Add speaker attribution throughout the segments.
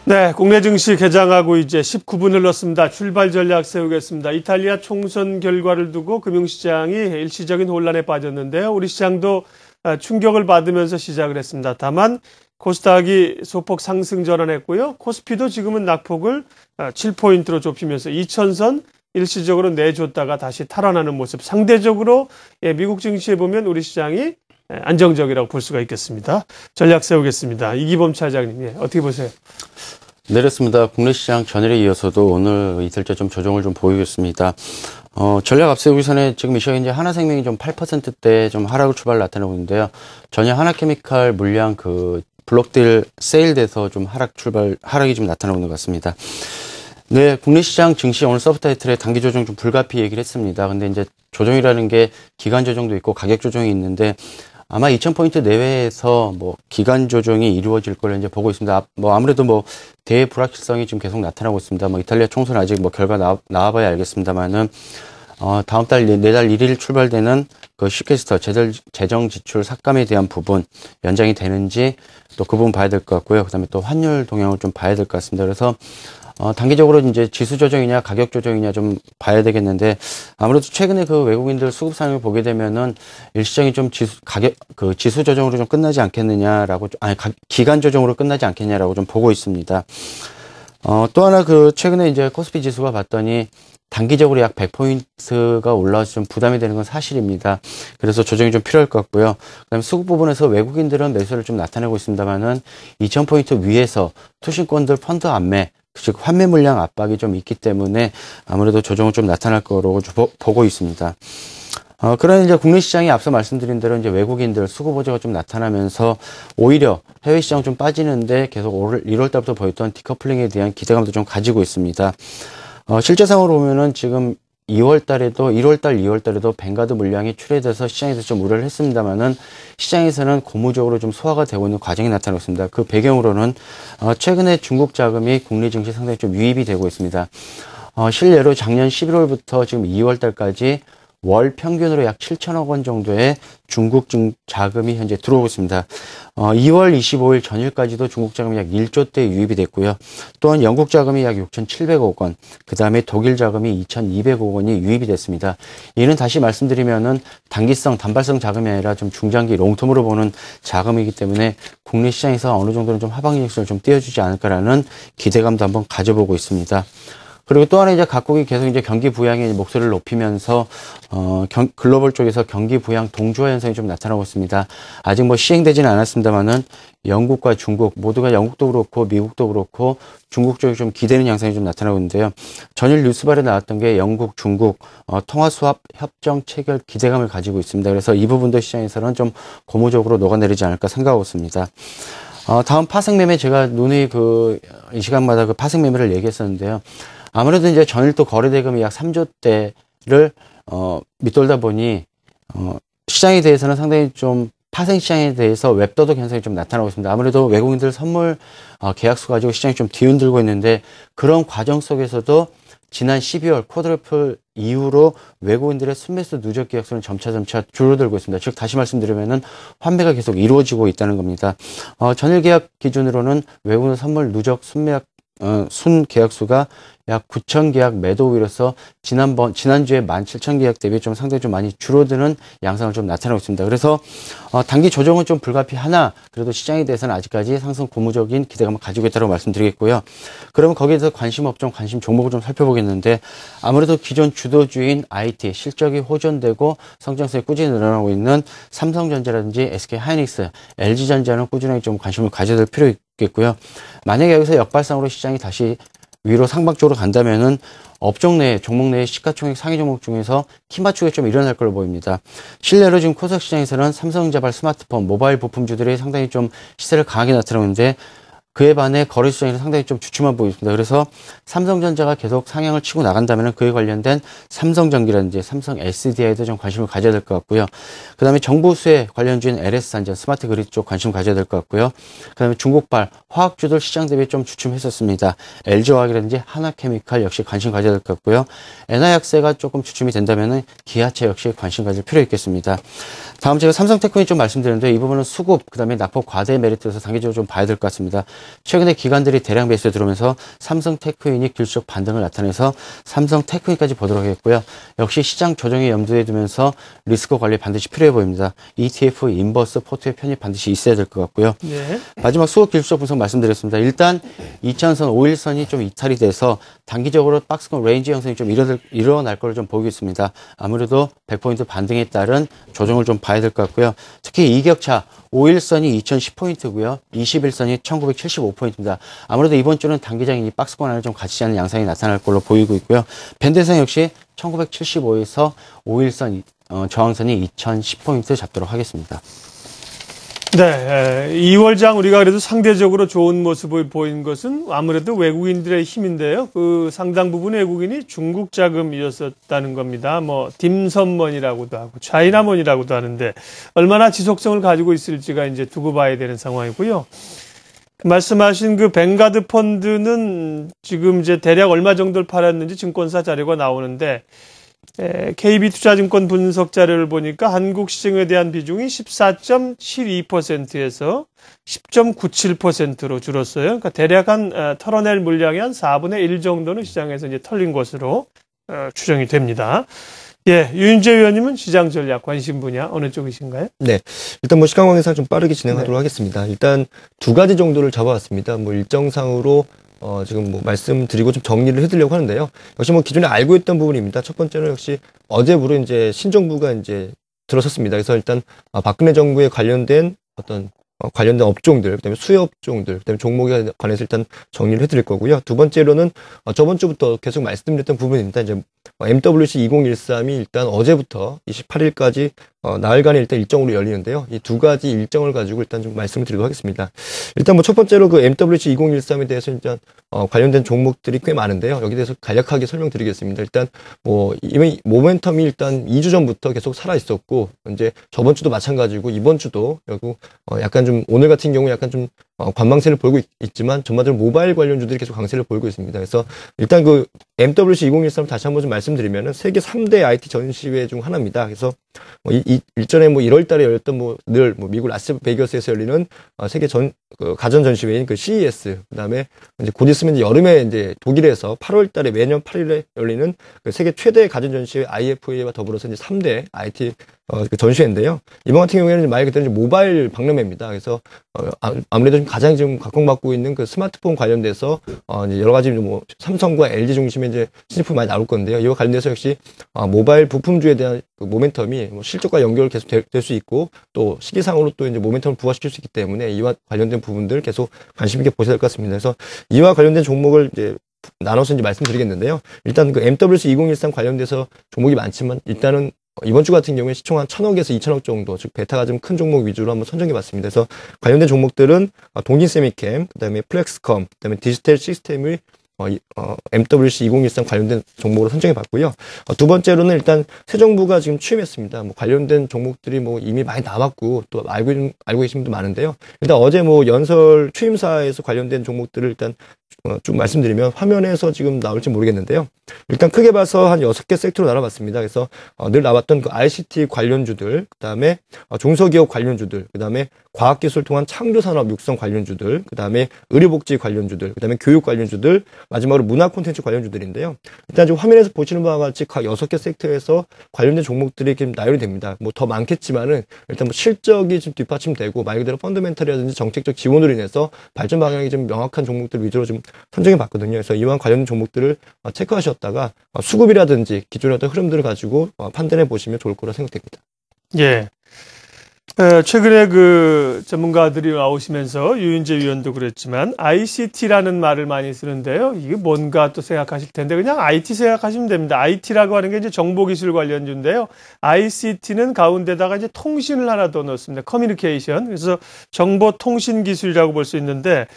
Speaker 1: 네, 국내 증시 개장하고 이제 19분을 넣습니다. 출발 전략 세우겠습니다. 이탈리아 총선 결과를 두고 금융시장이 일시적인 혼란에 빠졌는데요. 우리 시장도 충격을 받으면서 시작을 했습니다. 다만 코스닥이 소폭 상승 전환했고요. 코스피도 지금은 낙폭을 7포인트로 좁히면서 2000선 일시적으로 내줬다가 다시 탈환하는 모습. 상대적으로 미국 증시에 보면 우리 시장이 안정적이라고 볼 수가 있겠습니다. 전략 세우겠습니다. 이기범 차장님, 어떻게 보세요?
Speaker 2: 내렸습니다. 국내 시장 전일에 이어서도 오늘 이틀째 좀 조정을 좀 보이겠습니다. 전략 앞세우기 전에 지금 이 시각에 이제 하나생명이 좀 8%대 좀 하락을 출발 나타나고 있는데요. 전혀 하나케미칼 물량 블록딜 세일돼서 좀 하락이 좀 나타나고 있는 것 같습니다. 네, 국내 시장 증시 오늘 서브타이틀에 단기 조정 좀 불가피 얘기를 했습니다. 근데 이제 조정이라는 게 기간 조정도 있고 가격 조정이 있는데 아마 2000포인트 내외에서 기간 조정이 이루어질 걸로 이제 보고 있습니다. 아무래도 대불확실성이 지금 계속 나타나고 있습니다. 이탈리아 총선 아직 결과 나와봐야 알겠습니다만은, 다음 달, 내달 1일 출발되는 그 슈케스터 재정 지출 삭감에 대한 부분 연장이 되는지 또 그 부분 봐야 될 것 같고요. 그 다음에 또 환율 동향을 좀 봐야 될 것 같습니다. 그래서 단기적으로 이제 지수 조정이냐 가격 조정이냐 좀 봐야 되겠는데 아무래도 최근에 그 외국인들 수급 상황을 보게 되면은 일시적인 좀 지수 조정으로 좀 끝나지 않겠느냐라고 기간 조정으로 끝나지 않겠냐라고 좀 보고 있습니다. 또 하나 최근에 이제 코스피 지수가 봤더니 단기적으로 약 100포인트가 올라와서 좀 부담이 되는 건 사실입니다. 그래서 조정이 좀 필요할 것 같고요. 그다음에 수급 부분에서 외국인들은 매수를 좀 나타내고 있습니다만은 2000포인트 위에서 투신권들 펀드 안매 즉 환매 물량 압박이 좀 있기 때문에 아무래도 조정은 좀 나타날 거라고 보고 있습니다. 그런 이제 국내 시장이 앞서 말씀드린 대로 이제 외국인들 수급 호재가 좀 나타나면서 오히려 해외 시장 좀 빠지는데 계속 1월 달부터 보였던 디커플링에 대한 기대감도 좀 가지고 있습니다. 실제 상황으로 보면은 지금 1월 달, 2월 달에도 뱅가드 물량이 출회돼서 시장에서 좀 우려를 했습니다만은 시장에서는 고무적으로 좀 소화가 되고 있는 과정이 나타나고 있습니다. 그 배경으로는 최근에 중국 자금이 국내 증시에 상당히 좀 유입이 되고 있습니다. 실례로 작년 11월부터 지금 2월 달까지 월 평균으로 약 7천억 원 정도의 중국 자금이 현재 들어오고 있습니다. 2월 25일 전일까지도 중국 자금이 약 1조대 유입이 됐고요. 또한 영국 자금이 약 6,700억 원, 그 다음에 독일 자금이 2,200억 원이 유입이 됐습니다. 이는 다시 말씀드리면은 단발성 자금이 아니라 좀 중장기 롱텀으로 보는 자금이기 때문에 국내 시장에서 어느 정도는 좀 하방 인력을 좀 띄워주지 않을까라는 기대감도 한번 가져보고 있습니다. 그리고 또 하나 이제 각국이 계속 이제 경기 부양의 목소리를 높이면서 글로벌 쪽에서 경기 부양 동조화 현상이 좀 나타나고 있습니다. 아직 시행되지는 않았습니다만은 영국과 중국 모두가 영국도 그렇고 미국도 그렇고 중국 쪽이 좀 기대는 양상이 좀 나타나고 있는데요. 전일 뉴스발에 나왔던 게 영국, 중국 통화수합 협정 체결 기대감을 가지고 있습니다. 그래서 이 부분도 시장에서는 좀 고무적으로 녹아내리지 않을까 생각하고 있습니다. 다음 파생매매 제가 누누이 이 시간마다 파생 매매를 얘기했었는데요. 아무래도 이제 전일 또 거래 대금이 약 3조대를 밑돌다 보니 시장에 대해서는 상당히 좀 파생 시장에 대해서 웹더독 현상이 좀 나타나고 있습니다. 아무래도 외국인들 선물 계약수 가지고 시장이 좀 뒤흔들고 있는데 그런 과정 속에서도 지난 12월 쿼드러플 이후로 외국인들의 순매수 누적 계약수는 점차 줄어들고 있습니다. 즉 다시 말씀드리면은 환매가 계속 이루어지고 있다는 겁니다. 전일 계약 기준으로는 외국인 선물 누적 순 계약수가 약 9천 계약 매도일로서 지난주에 17,000 계약 대비 좀 상당히 좀 많이 줄어드는 양상을 좀 나타나고 있습니다. 그래서 단기 조정은 좀 불가피하나 그래도 시장에 대해서는 아직까지 상승 고무적인 기대감을 가지고 있다고 말씀드리겠고요. 그러면 거기에 대해서 관심 업종, 관심 종목을 좀 살펴보겠는데 아무래도 기존 주도주인 IT 실적이 호전되고 성장성이 꾸준히 늘어나고 있는 삼성전자라든지 SK하이닉스, LG전자는 꾸준하게 좀 관심을 가져야 될 필요가 있겠고요. 만약에 여기서 역발상으로 시장이 다시 위로 상박적으로 간다면은 업종 내 종목 내 시가총액 상위 종목 중에서 키 맞추기가 좀 일어날 걸로 보입니다. 실내로 지금 코스닥 시장에서는 삼성전자 스마트폰, 모바일 부품주들이 상당히 좀 시세를 강하게 나타나는데 그에 반해 거래 시장이 상당히 좀 주춤한 보입니다. 그래서 삼성전자가 계속 상향을 치고 나간다면 그에 관련된 삼성전기라든지 삼성 SDI도 좀 관심을 가져야 될 것 같고요. 그 다음에 정부 수혜 관련주인 LS산전, 스마트 그리드 쪽 관심 가져야 될 것 같고요. 그 다음에 중국발 화학주들 시장 대비 좀 주춤했었습니다. LG화학이라든지 하나케미칼 역시 관심 가져야 될 것 같고요. 엔화약세가 조금 주춤이 된다면 기아차 역시 관심 가질 필요 있겠습니다. 다음 제가 삼성테크닉 좀 말씀드렸는데 이 부분은 수급, 그 다음에 낙폭 과대 메리트에서 단기적으로 좀 봐야 될 것 같습니다. 최근에 기관들이 대량 매수에 들어오면서 삼성 테크윈이 길수적 반등을 나타내서 삼성 테크윈까지 보도록 하겠고요. 역시 시장 조정에 염두에 두면서 리스크 관리 반드시 필요해 보입니다. ETF, 인버스, 포트에 편입 반드시 있어야 될 것 같고요.
Speaker 1: 네.
Speaker 2: 마지막 수급 길수적 분석 말씀드렸습니다. 일단 2차선 5일선이 좀 이탈이 돼서 단기적으로 박스권 레인지 형성이 좀 일어날 걸 좀 보이고 있습니다. 아무래도 100포인트 반등에 따른 조정을 좀 봐야 될 것 같고요. 특히 이격차 5일선이 2010포인트고요. 21선이 1975포인트입니다. 아무래도 이번 주는 단기적인 박스권 안을 좀 갇히지 않는 양상이 나타날 걸로 보이고 있고요. 밴드선 역시 1975에서 5일선 저항선이 2010포인트 잡도록 하겠습니다.
Speaker 1: 네, 2월장 우리가 그래도 상대적으로 좋은 모습을 보인 것은 아무래도 외국인들의 힘인데요. 그 상당 부분 외국인이 중국 자금이었었다는 겁니다. 뭐 딤섬먼이라고도 하고 차이나먼이라고도 하는데 얼마나 지속성을 가지고 있을지가 이제 두고 봐야 되는 상황이고요. 말씀하신 그 뱅가드 펀드는 지금 이제 대략 얼마 정도를 팔았는지 증권사 자료가 나오는데 KB투자증권 분석 자료를 보니까 한국 시장에 대한 비중이 14.72%에서 10.97%로 줄었어요. 그러니까 대략 털어낼 물량의 한 4분의 1 정도는 시장에서 이제 털린 것으로 추정이 됩니다. 예, 유인재 의원님은 시장 전략 관심 분야 어느 쪽이신가요?
Speaker 3: 네, 일단 뭐 시간 관계상 좀 빠르게 진행하도록 하겠습니다. 일단 두 가지 정도를 잡아왔습니다. 뭐 일정상으로 지금 뭐 말씀드리고 좀 정리를 해드리려고 하는데요. 역시 뭐 기존에 알고 있던 부분입니다. 첫 번째는 역시 어제부로 이제 신정부가 이제 들어섰습니다. 그래서 일단 박근혜 정부에 관련된 관련된 업종들, 그다음에 수혜업종들, 그다음에 종목에 관해서 일단 정리를 해드릴 거고요. 두 번째로는 저번 주부터 계속 말씀드렸던 부분입니다. 이제 MWC 2013이 일단 어제부터 28일까지 나흘간의 일단 일정으로 열리는데요. 이 두 가지 일정을 가지고 일단 좀 말씀을 드리도록 하겠습니다. 일단 뭐 첫 번째로 그 MWC 2013에 대해서 일단 관련된 종목들이 꽤 많은데요. 여기 대해서 간략하게 설명드리겠습니다. 일단 뭐 이미 모멘텀이 일단 2주 전부터 계속 살아 있었고 이제 저번 주도 마찬가지고 이번 주도 그리고 약간 좀 오늘 같은 경우 약간 좀 관망세를 보이고 있지만 전반적으로 모바일 관련주들이 계속 강세를 보이고 있습니다. 그래서 일단 그 MWC 2013 다시 한번 좀 말씀드리면은 세계 3대 IT 전시회 중 하나입니다. 그래서 일전에 뭐 1월 달에 열렸던 늘 미국 라스베이거스에서 열리는 세계 가전 전시회인 그 CES, 그다음에 이제 곧 있으면 이제 여름에 이제 독일에서 8월 달에 매년 8일에 열리는 그 세계 최대 가전 전시회 IFA와 더불어서 이제 3대 IT 그 전시회인데요. 이번 같은 경우에는 말 그대로 모바일 박람회입니다. 그래서 아무래도 좀 가장 지금 각광받고 있는 그 스마트폰 관련돼서 이제 여러 가지 뭐 삼성과 LG 중심의 이제 신제품 많이 나올 건데요. 이와 관련돼서 역시 모바일 부품주에 대한 그 모멘텀이 뭐 실적과 연결 계속 될 수 있고 또 시기상으로 또 이제 모멘텀을 부각시킬 수 있기 때문에 이와 관련된 부분들 계속 관심 있게 보셔야 될 것 같습니다. 그래서 이와 관련된 종목을 이제 나눠서 이제 말씀드리겠는데요. 일단 그 MWC 2013 관련돼서 종목이 많지만 일단은 이번 주 같은 경우에 시총 한 1,000억에서 2,000억 정도, 즉 베타가 좀 큰 종목 위주로 한번 선정해 봤습니다. 그래서 관련된 종목들은 동진세미캠, 그다음에 플렉스컴, 그다음에 디지털 시스템의 MWC 2013 관련된 종목으로 선정해 봤고요. 두 번째로는 일단 새 정부가 지금 취임했습니다. 뭐 관련된 종목들이 뭐 이미 많이 나왔고 또 알고 계신 분도 많은데요. 일단 어제 뭐 연설 취임사에서 관련된 종목들을 일단 쭉 말씀드리면 화면에서 지금 나올지 모르겠는데요. 일단 크게 봐서 한 6개 섹터로 나눠봤습니다. 그래서 늘 나왔던 그 ICT 관련주들, 그다음에 중소기업 관련주들, 그다음에 과학기술 통한 창조산업 육성 관련주들, 그다음에 의료복지 관련주들, 그다음에 교육 관련주들, 마지막으로 문화 콘텐츠 관련주들인데요. 일단 지금 화면에서 보시는 바와 같이 각 6개 섹터에서 관련된 종목들이 지금 나열이 됩니다. 뭐 더 많겠지만은 일단 뭐 실적이 좀 뒷받침되고 말 그대로 펀더멘털이라든지 정책적 지원으로 인해서 발전 방향이 좀 명확한 종목들 위주로 좀 선정해 봤거든요. 그래서 이와 관련된 종목들을 체크하셨다가 수급이라든지 기존의 어떤 흐름들을 가지고 판단해 보시면 좋을 거라 생각됩니다.
Speaker 1: 예. 최근에 그 전문가들이 나오시면서 유인재 위원도 그랬지만 ICT라는 말을 많이 쓰는데요. 이게 뭔가 또 생각하실 텐데 그냥 IT 생각하시면 됩니다. IT라고 하는 게 이제 정보기술 관련주인데요. ICT는 가운데다가 이제 통신을 하나 더 넣습니다. 커뮤니케이션. 그래서 정보통신기술이라고 볼 수 있는데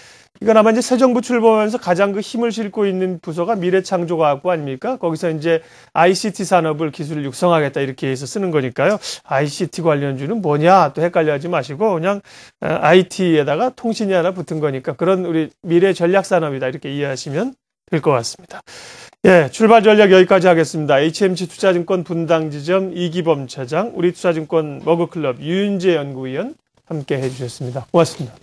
Speaker 1: 이건 아마 이제 새 정부 출범하면서 가장 그 힘을 싣고 있는 부서가 미래창조과학부 아닙니까? 거기서 이제 ICT 산업을 기술을 육성하겠다 이렇게 해서 쓰는 거니까요. ICT 관련주는 뭐냐 또 헷갈려하지 마시고 그냥 IT에다가 통신이 하나 붙은 거니까 그런 우리 미래 전략 산업이다 이렇게 이해하시면 될 것 같습니다. 예, 출발 전략 여기까지 하겠습니다. HMC 투자증권 분당지점 이기범 차장, 우리 투자증권 머그클럽 유인재 연구위원 함께 해주셨습니다. 고맙습니다.